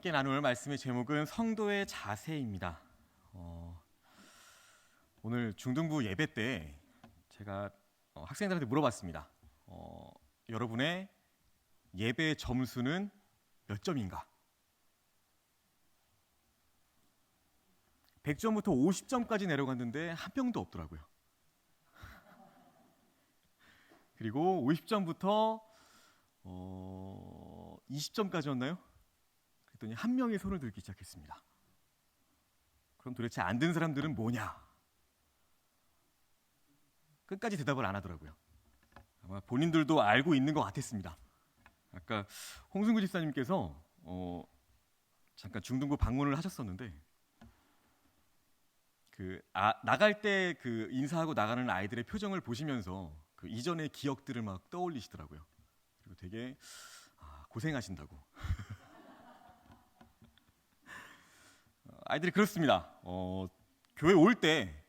함께 나눌 말씀의 제목은 성도의 자세입니다. 오늘 중등부 예배 때 제가 학생들한테 물어봤습니다. 여러분의 예배 점수는 몇 점인가? 100점부터 50점까지 내려갔는데 한 명도 없더라고요. 그리고 50점부터 20점까지였나요? 그랬더니 한 명이 손을 들기 시작했습니다. 그럼 도대체 안 든 사람들은 뭐냐? 끝까지 대답을 안 하더라고요. 아마 본인들도 알고 있는 것 같았습니다. 아까 홍승구 집사님께서 잠깐 중등부 방문을 하셨었는데 나갈 때 인사하고 나가는 아이들의 표정을 보시면서 그 이전의 기억들을 막 떠올리시더라고요. 그리고 되게 고생하신다고. 아이들이 그렇습니다. 교회 올 때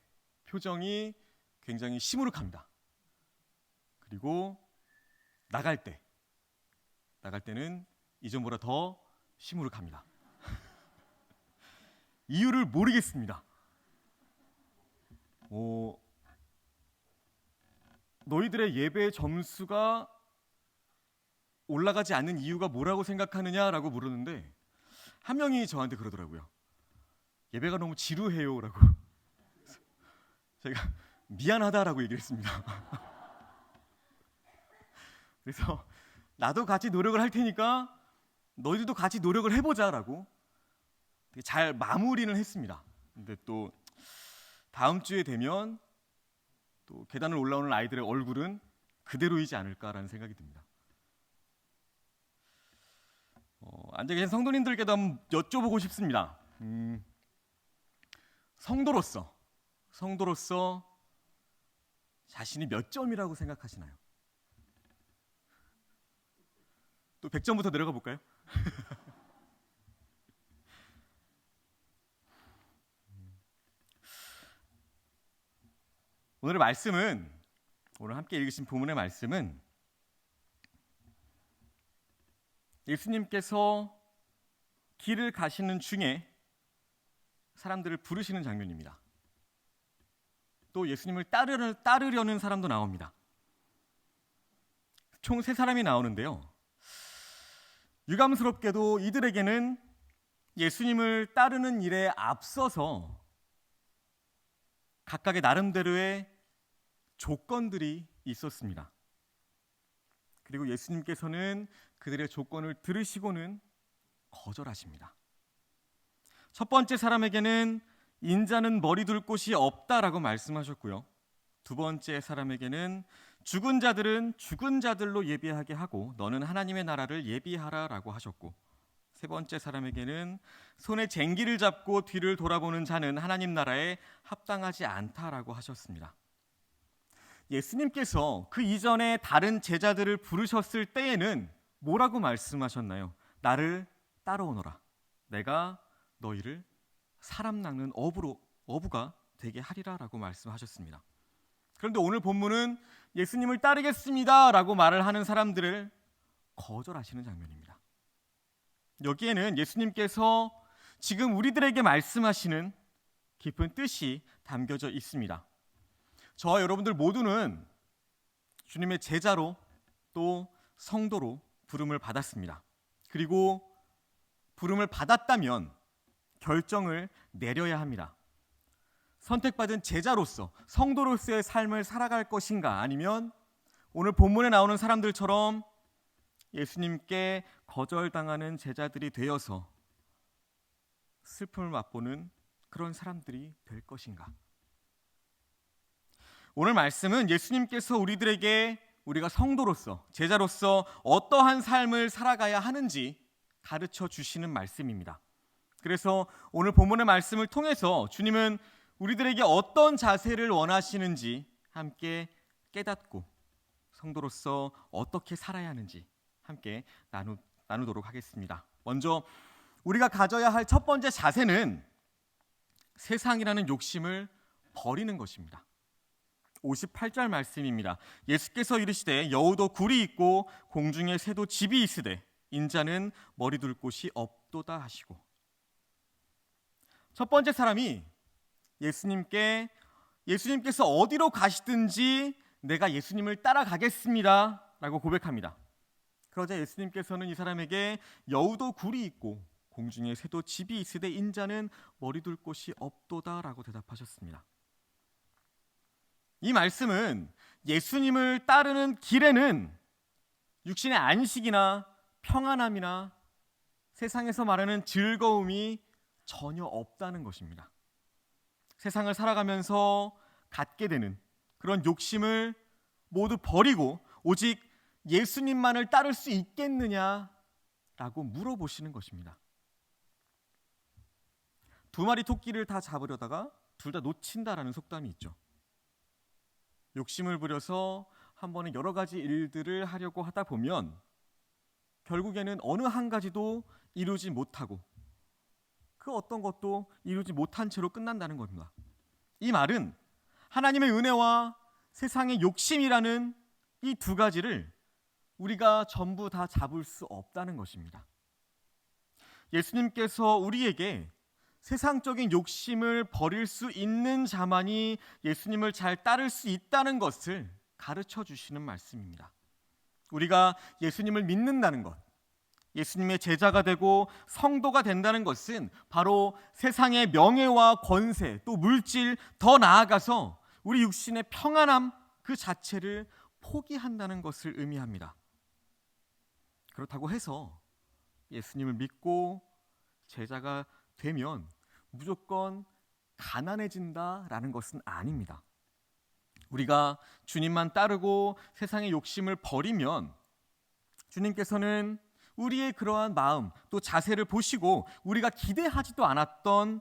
표정이 굉장히 시무룩합니다. 그리고 나갈 때는 이전보다 더 시무룩합니다. 이유를 모르겠습니다. 너희들의 예배 점수가 올라가지 않는 이유가 뭐라고 생각하느냐라고 물었는데 한 명이 저한테 그러더라고요. 예배가 너무 지루해요 라고. 제가 미안하다라고 얘기를 했습니다. 그래서 나도 같이 노력을 할 테니까 너희들도 같이 노력을 해보자라고 잘 마무리는 했습니다. 근데 또 다음 주에 되면 또 계단을 올라오는 아이들의 얼굴은 그대로이지 않을까라는 생각이 듭니다. 앉아 계신 성도님들께도 한번 여쭤보고 싶습니다. 성도로서 자신이 몇 점이라고 생각하시나요? 또 100점부터 내려가 볼까요? 오늘 함께 읽으신 본문의 말씀은 예수님께서 길을 가시는 중에 사람들을 부르시는 장면입니다. 또 예수님을 따르려는 사람도 나옵니다. 총 3사람이 나오는데요. 유감스럽게도 이들에게는 예수님을 따르는 일에 앞서서 각각의 나름대로의 조건들이 있었습니다. 그리고 예수님께서는 그들의 조건을 들으시고는 거절하십니다. 첫 번째 사람에게는 인자는 머리 둘 곳이 없다라고 말씀하셨고요. 두 번째 사람에게는 죽은 자들은 죽은 자들로 예비하게 하고 너는 하나님의 나라를 예비하라라고 하셨고, 세 번째 사람에게는 손에 쟁기를 잡고 뒤를 돌아보는 자는 하나님 나라에 합당하지 않다라고 하셨습니다. 예수님께서 그 이전에 다른 제자들을 부르셨을 때에는 뭐라고 말씀하셨나요? 나를 따라오너라. 내가 너희를 사람 낚는 어부가 되게 하리라라고 말씀하셨습니다. 그런데 오늘 본문은 예수님을 따르겠습니다라고 말을 하는 사람들을 거절하시는 장면입니다. 여기에는 예수님께서 지금 우리들에게 말씀하시는 깊은 뜻이 담겨져 있습니다. 저와 여러분들 모두는 주님의 제자로 또 성도로 부름을 받았습니다. 그리고 부름을 받았다면 결정을 내려야 합니다. 선택받은 제자로서, 성도로서의 삶을 살아갈 것인가, 아니면 오늘 본문에 나오는 사람들처럼 예수님께 거절당하는 제자들이 되어서 슬픔을 맛보는 그런 사람들이 될 것인가. 오늘 말씀은 예수님께서 우리가 성도로서, 제자로서 어떠한 삶을 살아가야 하는지 가르쳐 주시는 말씀입니다. 그래서 오늘 본문의 말씀을 통해서 주님은 우리들에게 어떤 자세를 원하시는지 함께 깨닫고 성도로서 어떻게 살아야 하는지 함께 나누도록 하겠습니다. 먼저 우리가 가져야 할 첫 번째 자세는 세상이라는 욕심을 버리는 것입니다. 58절 말씀입니다. 예수께서 이르시되 여우도 굴이 있고 공중에 새도 집이 있으되 인자는 머리 둘 곳이 없도다 하시고, 첫 번째 사람이 예수님께서 어디로 가시든지 내가 예수님을 따라가겠습니다 라고 고백합니다. 그러자 예수님께서는 이 사람에게 여우도 굴이 있고 공중에 새도 집이 있으되 인자는 머리 둘 곳이 없도다 라고 대답하셨습니다. 이 말씀은 예수님을 따르는 길에는 육신의 안식이나 평안함이나 세상에서 말하는 즐거움이 전혀 없다는 것입니다. 세상을 살아가면서 갖게 되는 그런 욕심을 모두 버리고 오직 예수님만을 따를 수 있겠느냐라고 물어보시는 것입니다. 두 마리 토끼를 다 잡으려다가 둘 다 놓친다라는 속담이 있죠. 욕심을 부려서 한 번에 여러 가지 일들을 하려고 하다 보면 결국에는 어느 한 가지도 이루지 못하고 그 어떤 것도 이루지 못한 채로 끝난다는 겁니다. 이 말은 하나님의 은혜와 세상의 욕심이라는 이 두 가지를 우리가 전부 다 잡을 수 없다는 것입니다. 예수님께서 우리에게 세상적인 욕심을 버릴 수 있는 자만이 예수님을 잘 따를 수 있다는 것을 가르쳐 주시는 말씀입니다. 우리가 예수님을 믿는다는 것, 예수님의 제자가 되고 성도가 된다는 것은 바로 세상의 명예와 권세, 또 물질, 더 나아가서 우리 육신의 평안함 그 자체를 포기한다는 것을 의미합니다. 그렇다고 해서 예수님을 믿고 제자가 되면 무조건 가난해진다라는 것은 아닙니다. 우리가 주님만 따르고 세상의 욕심을 버리면 주님께서는 우리의 그러한 마음 또 자세를 보시고 우리가 기대하지도 않았던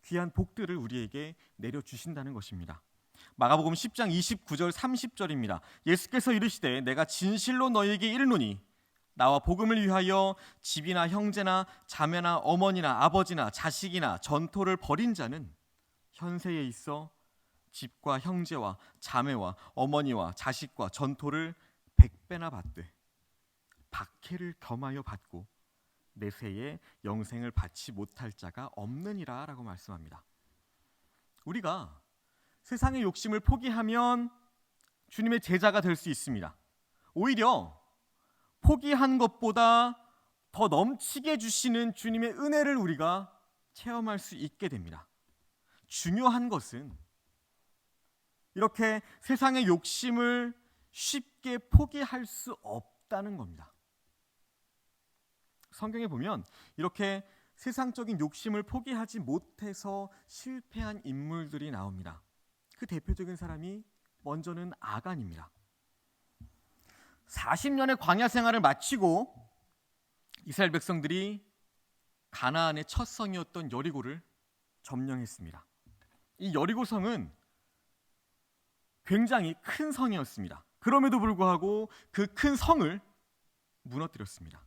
귀한 복들을 우리에게 내려주신다는 것입니다. 마가복음 10장 29절 30절입니다. 예수께서 이르시되 내가 진실로 너희에게 이르노니 나와 복음을 위하여 집이나 형제나 자매나 어머니나 아버지나 자식이나 전토를 벌인 자는 현세에 있어 집과 형제와 자매와 어머니와 자식과 전토를 100배나 받되 박해를 겸하여 받고 내세에 영생을 받지 못할 자가 없느니라 라고 말씀합니다. 우리가 세상의 욕심을 포기하면 주님의 제자가 될 수 있습니다. 오히려 포기한 것보다 더 넘치게 주시는 주님의 은혜를 우리가 체험할 수 있게 됩니다. 중요한 것은 이렇게 세상의 욕심을 쉽게 포기할 수 없다는 겁니다. 성경에 보면 이렇게 세상적인 욕심을 포기하지 못해서 실패한 인물들이 나옵니다. 그 대표적인 사람이 먼저는 아간입니다. 40년의 광야 생활을 마치고 이스라엘 백성들이 가나안의 첫 성이었던 여리고를 점령했습니다. 이 여리고 성은 굉장히 큰 성이었습니다. 그럼에도 불구하고 그 큰 성을 무너뜨렸습니다.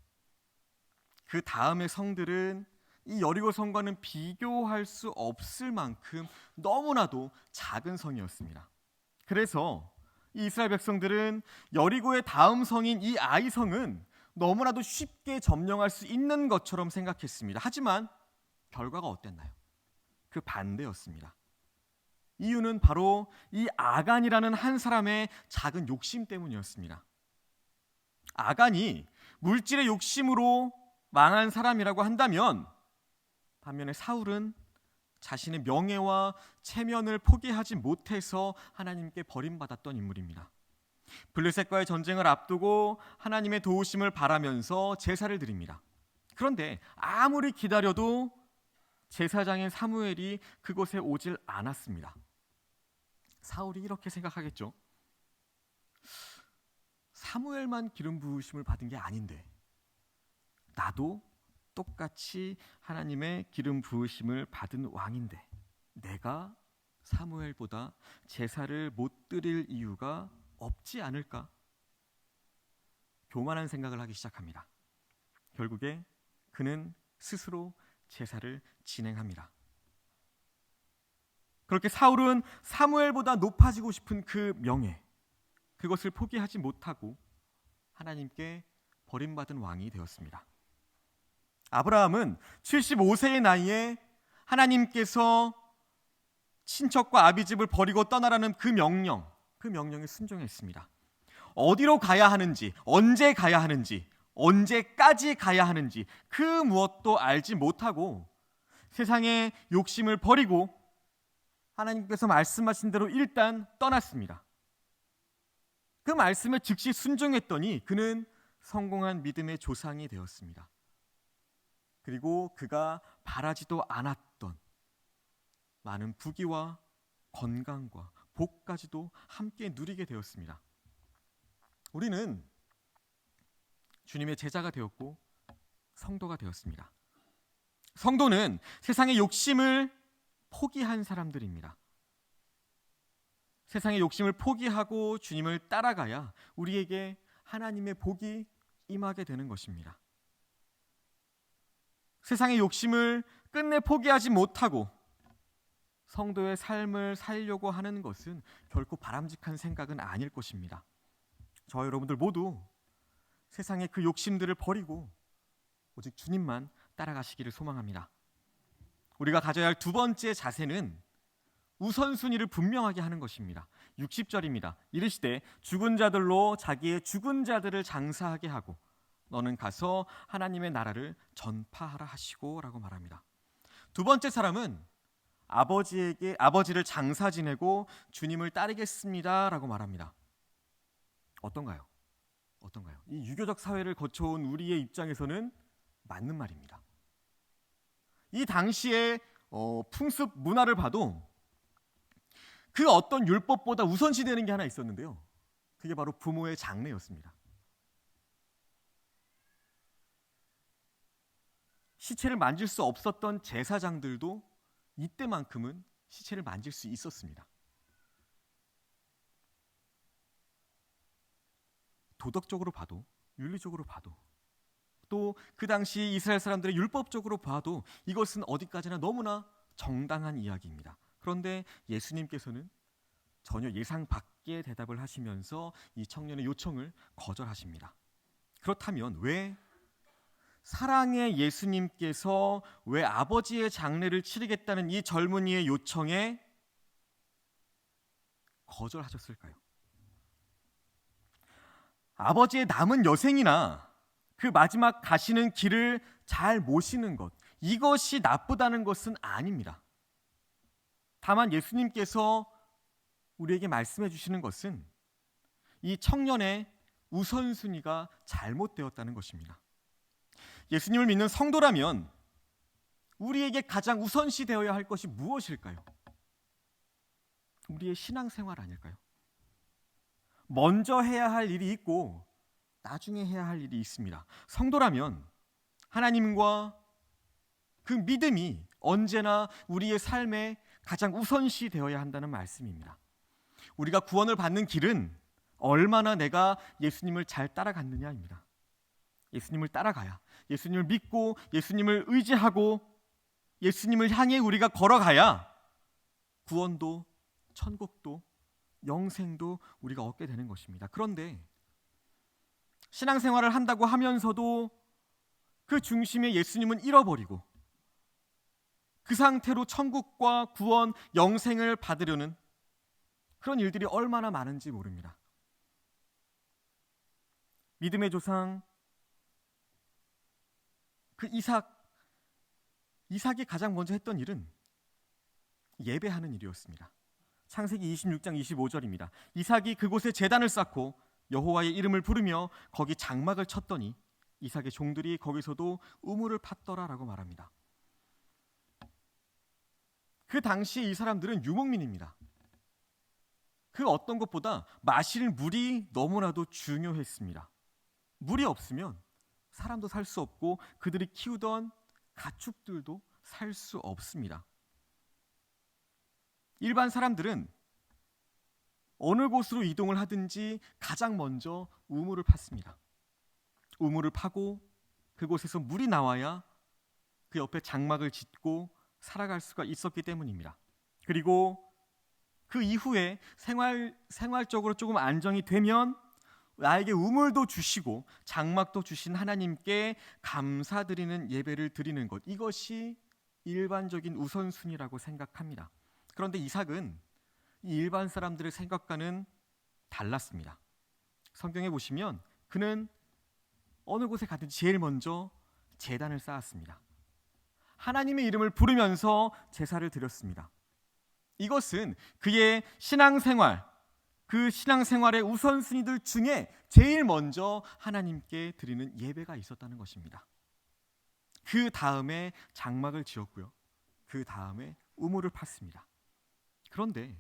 그 다음의 성들은 이 여리고 성과는 비교할 수 없을 만큼 너무나도 작은 성이었습니다. 그래서 이 이스라엘 백성들은 여리고의 다음 성인 이 아이 성은 너무나도 쉽게 점령할 수 있는 것처럼 생각했습니다. 하지만 결과가 어땠나요? 그 반대였습니다. 이유는 바로 이 아간이라는 한 사람의 작은 욕심 때문이었습니다. 아간이 물질의 욕심으로 망한 사람이라고 한다면 반면에 사울은 자신의 명예와 체면을 포기하지 못해서 하나님께 버림받았던 인물입니다. 블레셋과의 전쟁을 앞두고 하나님의 도우심을 바라면서 제사를 드립니다. 그런데 아무리 기다려도 제사장인 사무엘이 그곳에 오질 않았습니다. 사울이 이렇게 생각하겠죠. 사무엘만 기름 부으심을 받은 게 아닌데 나도 똑같이 하나님의 기름 부으심을 받은 왕인데 내가 사무엘보다 제사를 못 드릴 이유가 없지 않을까? 교만한 생각을 하기 시작합니다. 결국에 그는 스스로 제사를 진행합니다. 그렇게 사울은 사무엘보다 높아지고 싶은 그 명예, 그것을 포기하지 못하고 하나님께 버림받은 왕이 되었습니다. 아브라함은 75세의 나이에 하나님께서 친척과 아비집을 버리고 떠나라는 그 명령에 순종했습니다. 어디로 가야 하는지, 언제 가야 하는지, 언제까지 가야 하는지 그 무엇도 알지 못하고 세상의 욕심을 버리고 하나님께서 말씀하신 대로 일단 떠났습니다. 그 말씀에 즉시 순종했더니 그는 성공한 믿음의 조상이 되었습니다. 그리고 그가 바라지도 않았던 많은 부귀와 건강과 복까지도 함께 누리게 되었습니다. 우리는 주님의 제자가 되었고 성도가 되었습니다. 성도는 세상의 욕심을 포기한 사람들입니다. 세상의 욕심을 포기하고 주님을 따라가야 우리에게 하나님의 복이 임하게 되는 것입니다. 세상의 욕심을 끝내 포기하지 못하고 성도의 삶을 살려고 하는 것은 결코 바람직한 생각은 아닐 것입니다. 저와 여러분들 모두 세상의 그 욕심들을 버리고 오직 주님만 따라가시기를 소망합니다. 우리가 가져야 할 두 번째 자세는 우선순위를 분명하게 하는 것입니다. 60절입니다. 이르시되 죽은 자들로 자기의 죽은 자들을 장사하게 하고 너는 가서 하나님의 나라를 전파하라 하시고 라고 말합니다. 두 번째 사람은 아버지를 장사 지내고 주님을 따르겠습니다 라고 말합니다. 어떤가요? 이 유교적 사회를 거쳐온 우리의 입장에서는 맞는 말입니다. 이 당시의 풍습 문화를 봐도 그 어떤 율법보다 우선시되는 게 하나 있었는데요. 그게 바로 부모의 장례였습니다. 시체를 만질 수 없었던 제사장들도 이때만큼은 시체를 만질 수 있었습니다. 도덕적으로 봐도, 윤리적으로 봐도, 또 그 당시 이스라엘 사람들의 율법적으로 봐도 이것은 어디까지나 너무나 정당한 이야기입니다. 그런데 예수님께서는 전혀 예상 밖의 대답을 하시면서 이 청년의 요청을 거절하십니다. 그렇다면 왜 사랑의 예수님께서 왜 아버지의 장례를 치르겠다는 이 젊은이의 요청에 거절하셨을까요? 아버지의 남은 여생이나 그 마지막 가시는 길을 잘 모시는 것, 이것이 나쁘다는 것은 아닙니다. 다만 예수님께서 우리에게 말씀해 주시는 것은 이 청년의 우선순위가 잘못되었다는 것입니다. 예수님을 믿는 성도라면 우리에게 가장 우선시 되어야 할 것이 무엇일까요? 우리의 신앙생활 아닐까요? 먼저 해야 할 일이 있고 나중에 해야 할 일이 있습니다. 성도라면 하나님과 그 믿음이 언제나 우리의 삶에 가장 우선시 되어야 한다는 말씀입니다. 우리가 구원을 받는 길은 얼마나 내가 예수님을 잘 따라갔느냐입니다. 예수님을 따라가야, 예수님을 믿고 예수님을 의지하고 예수님을 향해 우리가 걸어가야 구원도 천국도 영생도 우리가 얻게 되는 것입니다. 그런데 신앙생활을 한다고 하면서도 그 중심에 예수님은 잃어버리고 그 상태로 천국과 구원, 영생을 받으려는 그런 일들이 얼마나 많은지 모릅니다. 믿음의 조상 그 이삭이 가장 먼저 했던 일은 예배하는 일이었습니다. 창세기 26장 25절입니다. 이삭이 그곳에 제단을 쌓고 여호와의 이름을 부르며 거기 장막을 쳤더니 이삭의 종들이 거기서도 우물을 팠더라라고 말합니다. 그 당시에 이 사람들은 유목민입니다. 그 어떤 것보다 마실 물이 너무나도 중요했습니다. 물이 없으면 사람도 살 수 없고 그들이 키우던 가축들도 살 수 없습니다. 일반 사람들은 어느 곳으로 이동을 하든지 가장 먼저 우물을 팠습니다. 우물을 파고 그곳에서 물이 나와야 그 옆에 장막을 짓고 살아갈 수가 있었기 때문입니다. 그리고 그 이후에 생활적으로 조금 안정이 되면 나에게 우물도 주시고 장막도 주신 하나님께 감사드리는 예배를 드리는 것, 이것이 일반적인 우선순위라고 생각합니다. 그런데 이삭은 이 일반 사람들의 생각과는 달랐습니다. 성경에 보시면 그는 어느 곳에 가든지 제일 먼저 제단을 쌓았습니다. 하나님의 이름을 부르면서 제사를 드렸습니다. 이것은 그의 신앙생활, 그 신앙생활의 우선순위들 중에 제일 먼저 하나님께 드리는 예배가 있었다는 것입니다. 그 다음에 장막을 지었고요. 그 다음에 우물을 팠습니다. 그런데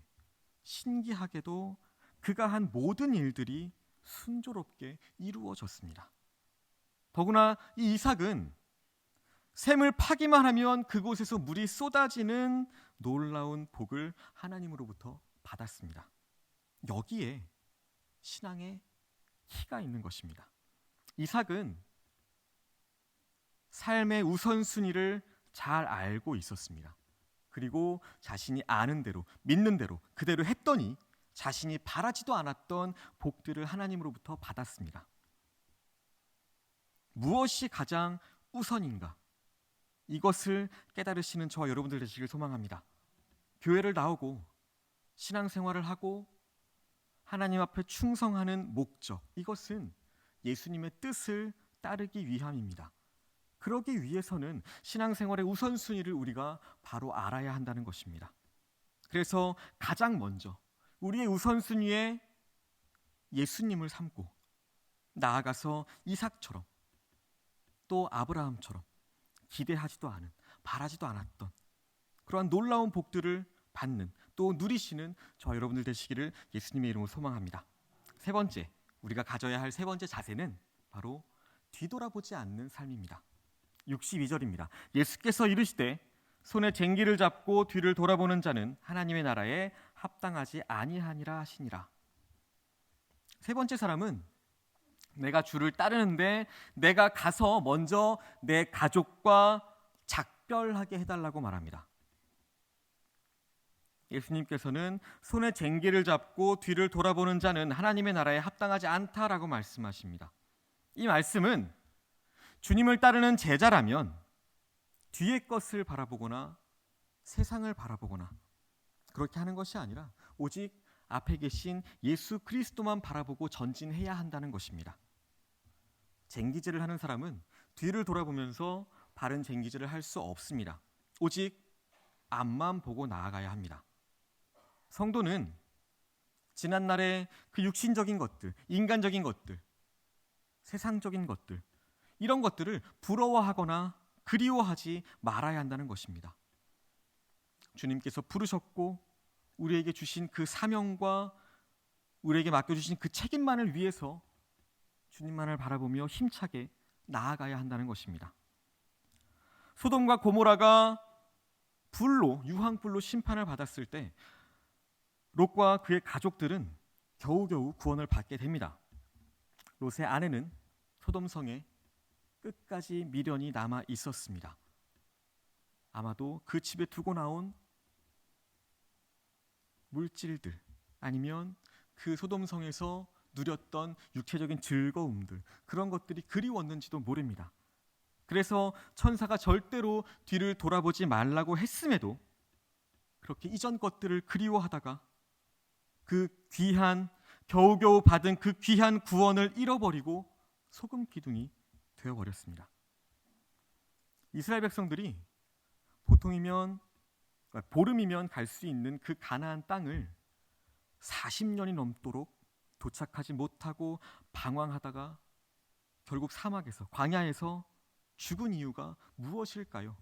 신기하게도 그가 한 모든 일들이 순조롭게 이루어졌습니다. 더구나 이 이삭은 샘을 파기만 하면 그곳에서 물이 쏟아지는 놀라운 복을 하나님으로부터 받았습니다. 여기에 신앙의 키가 있는 것입니다. 이삭은 삶의 우선순위를 잘 알고 있었습니다. 그리고 자신이 아는 대로, 믿는 대로 그대로 했더니 자신이 바라지도 않았던 복들을 하나님으로부터 받았습니다. 무엇이 가장 우선인가? 이것을 깨달으시는 저와 여러분들 되시길 소망합니다. 교회를 나오고 신앙생활을 하고 하나님 앞에 충성하는 목적, 이것은 예수님의 뜻을 따르기 위함입니다. 그러기 위해서는 신앙생활의 우선순위를 우리가 바로 알아야 한다는 것입니다. 그래서 가장 먼저 우리의 우선순위에 예수님을 삼고 나아가서 이삭처럼 또 아브라함처럼 기대하지도 않은, 바라지도 않았던 그러한 놀라운 복들을 받는, 또 누리시는 저와 여러분들 되시기를 예수님의 이름으로 소망합니다. 세 번째, 우리가 가져야 할 세 번째 자세는 바로 뒤돌아보지 않는 삶입니다. 62절입니다. 예수께서 이르시되 손에 쟁기를 잡고 뒤를 돌아보는 자는 하나님의 나라에 합당하지 아니하니라 하시니라. 세 번째 사람은 내가 주를 따르는데 내가 가서 먼저 내 가족과 작별하게 해달라고 말합니다. 예수님께서는 손에 쟁기를 잡고 뒤를 돌아보는 자는 하나님의 나라에 합당하지 않다라고 말씀하십니다. 이 말씀은 주님을 따르는 제자라면 뒤의 것을 바라보거나 세상을 바라보거나 그렇게 하는 것이 아니라 오직 앞에 계신 예수 그리스도만 바라보고 전진해야 한다는 것입니다. 쟁기질을 하는 사람은 뒤를 돌아보면서 바른 쟁기질을 할 수 없습니다. 오직 앞만 보고 나아가야 합니다. 성도는 지난날의 그 육신적인 것들, 인간적인 것들, 세상적인 것들, 이런 것들을 부러워하거나 그리워하지 말아야 한다는 것입니다. 주님께서 부르셨고 우리에게 주신 그 사명과 우리에게 맡겨주신 그 책임만을 위해서 주님만을 바라보며 힘차게 나아가야 한다는 것입니다. 소돔과 고모라가 유황불로 심판을 받았을 때 롯과 그의 가족들은 겨우겨우 구원을 받게 됩니다. 롯의 아내는 소돔성에 끝까지 미련이 남아 있었습니다. 아마도 그 집에 두고 나온 물질들 아니면 그 소돔성에서 누렸던 육체적인 즐거움들, 그런 것들이 그리웠는지도 모릅니다. 그래서 천사가 절대로 뒤를 돌아보지 말라고 했음에도 그렇게 이전 것들을 그리워하다가 그 귀한, 겨우겨우 받은 그 귀한 구원을 잃어버리고 소금 기둥이 되어버렸습니다. 이스라엘 백성들이 보름이면 갈 수 있는 그 가나안 땅을 40년이 넘도록 도착하지 못하고 방황하다가 결국 사막에서, 광야에서 죽은 이유가 무엇일까요?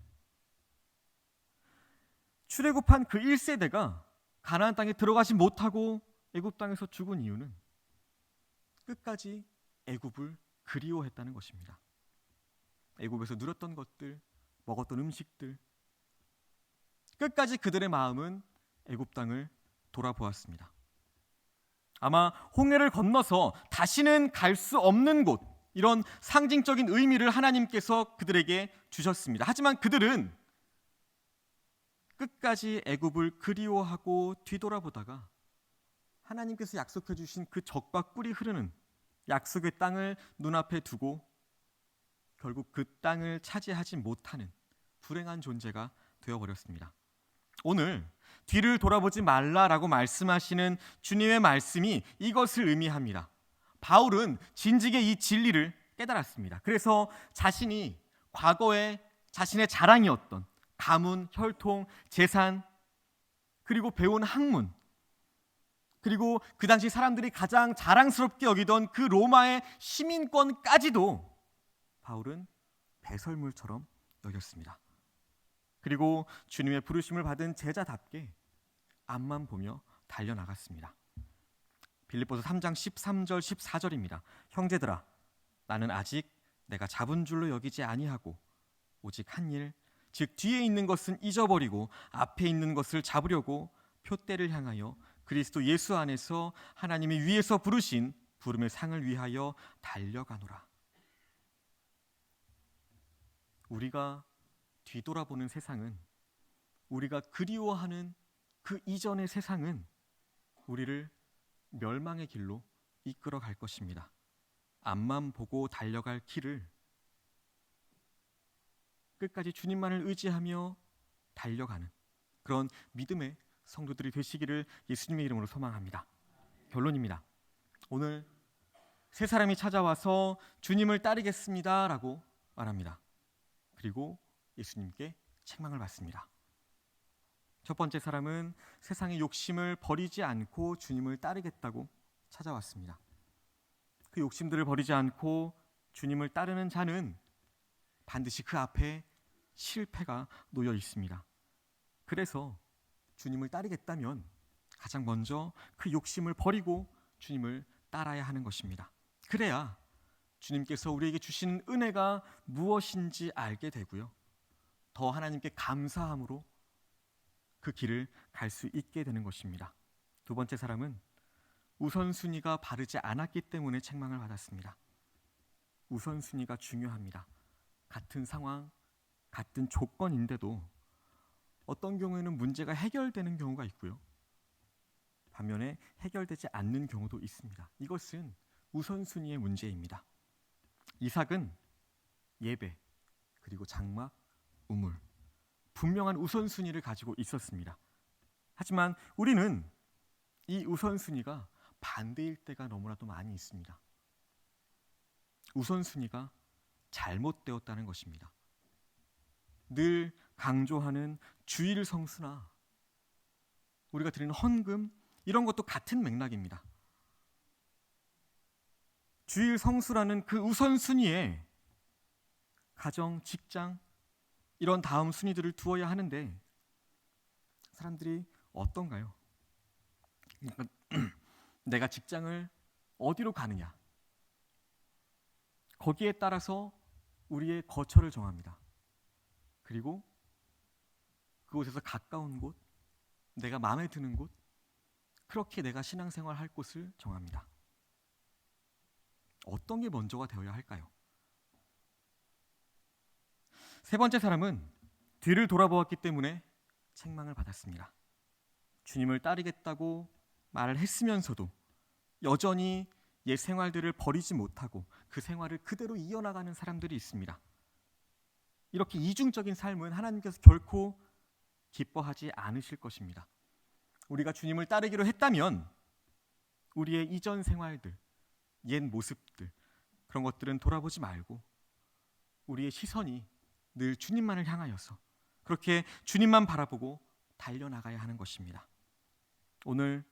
출애굽한 그 1세대가 가나안 땅에 들어가지 못하고 애굽 땅에서 죽은 이유는 끝까지 애굽을 그리워했다는 것입니다. 애굽에서 누렸던 것들, 먹었던 음식들, 끝까지 그들의 마음은 애굽 땅을 돌아보았습니다. 아마 홍해를 건너서 다시는 갈 수 없는 곳, 이런 상징적인 의미를 하나님께서 그들에게 주셨습니다. 하지만 그들은 끝까지 애굽을 그리워하고 뒤돌아보다가 하나님께서 약속해 주신 그 젖과 꿀이 흐르는 약속의 땅을 눈앞에 두고 결국 그 땅을 차지하지 못하는 불행한 존재가 되어버렸습니다. 오늘 뒤를 돌아보지 말라라고 말씀하시는 주님의 말씀이 이것을 의미합니다. 바울은 진즉에 이 진리를 깨달았습니다. 그래서 자신이 과거에 자신의 자랑이었던 가문, 혈통, 재산, 그리고 배운 학문, 그리고 그 당시 사람들이 가장 자랑스럽게 여기던 그 로마의 시민권까지도 바울은 배설물처럼 여겼습니다. 그리고 주님의 부르심을 받은 제자답게 앞만 보며 달려나갔습니다. 빌립보서 3장 13절 14절입니다. 형제들아, 나는 아직 내가 잡은 줄로 여기지 아니하고 오직 한 일, 즉 뒤에 있는 것은 잊어버리고 앞에 있는 것을 잡으려고 표대를 향하여 그리스도 예수 안에서 하나님이 위에서 부르신 부름의 상을 위하여 달려가노라. 우리가 뒤돌아보는 세상은, 우리가 그리워하는 그 이전의 세상은 우리를 멸망의 길로 이끌어 갈 것입니다. 앞만 보고 달려갈 길을 끝까지 주님만을 의지하며 달려가는 그런 믿음의 성도들이 되시기를 예수님의 이름으로 소망합니다. 결론입니다. 오늘 세 사람이 찾아와서 주님을 따르겠습니다 라고 말합니다. 그리고 예수님께 책망을 받습니다. 첫 번째 사람은 세상의 욕심을 버리지 않고 주님을 따르겠다고 찾아왔습니다. 그 욕심들을 버리지 않고 주님을 따르는 자는 반드시 그 앞에 실패가 놓여 있습니다. 그래서 주님을 따르겠다면 가장 먼저 그 욕심을 버리고 주님을 따라야 하는 것입니다. 그래야 주님께서 우리에게 주신 은혜가 무엇인지 알게 되고요, 더 하나님께 감사함으로 그 길을 갈 수 있게 되는 것입니다. 두 번째 사람은 우선순위가 바르지 않았기 때문에 책망을 받았습니다. 우선순위가 중요합니다. 같은 상황, 같은 조건인데도 어떤 경우에는 문제가 해결되는 경우가 있고요, 반면에 해결되지 않는 경우도 있습니다. 이것은 우선순위의 문제입니다. 이삭은 예배, 그리고 장막, 우물, 분명한 우선순위를 가지고 있었습니다. 하지만 우리는 이 우선순위가 반대일 때가 너무나도 많이 있습니다. 우선순위가 잘못되었다는 것입니다. 늘 강조하는 주일 성수나 우리가 드리는 헌금, 이런 것도 같은 맥락입니다. 주일 성수라는 그 우선순위에 가정, 직장, 이런 다음 순위들을 두어야 하는데 사람들이 어떤가요? 내가 직장을 어디로 가느냐, 거기에 따라서 우리의 거처를 정합니다. 그리고 그곳에서 가까운 곳, 내가 마음에 드는 곳, 그렇게 내가 신앙생활 할 곳을 정합니다. 어떤 게 먼저가 되어야 할까요? 세 번째 사람은 뒤를 돌아보았기 때문에 책망을 받았습니다. 주님을 따르겠다고 말을 했으면서도 여전히 옛 생활들을 버리지 못하고 그 생활을 그대로 이어나가는 사람들이 있습니다. 이렇게 이중적인 삶은 하나님께서 결코 기뻐하지 않으실 것입니다. 우리가 주님을 따르기로 했다면 우리의 이전 생활들, 옛 모습들, 그런 것들은 돌아보지 말고 우리의 시선이 늘 주님만을 향하여서 그렇게 주님만 바라보고 달려나가야 하는 것입니다. 오늘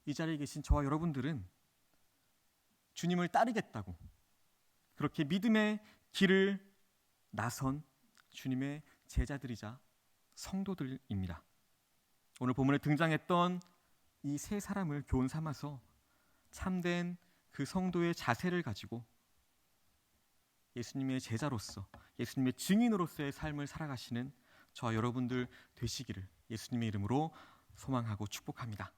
이 자리에 계신 저와 여러분들은 주님을 따르겠다고 그렇게 믿음의 길을 나선 주님의 제자들이자 성도들입니다. 오늘 본문에 등장했던 이 세 사람을 교훈 삼아서 참된 그 성도의 자세를 가지고 예수님의 제자로서, 예수님의 증인으로서의 삶을 살아가시는 저와 여러분들 되시기를 예수님의 이름으로 소망하고 축복합니다.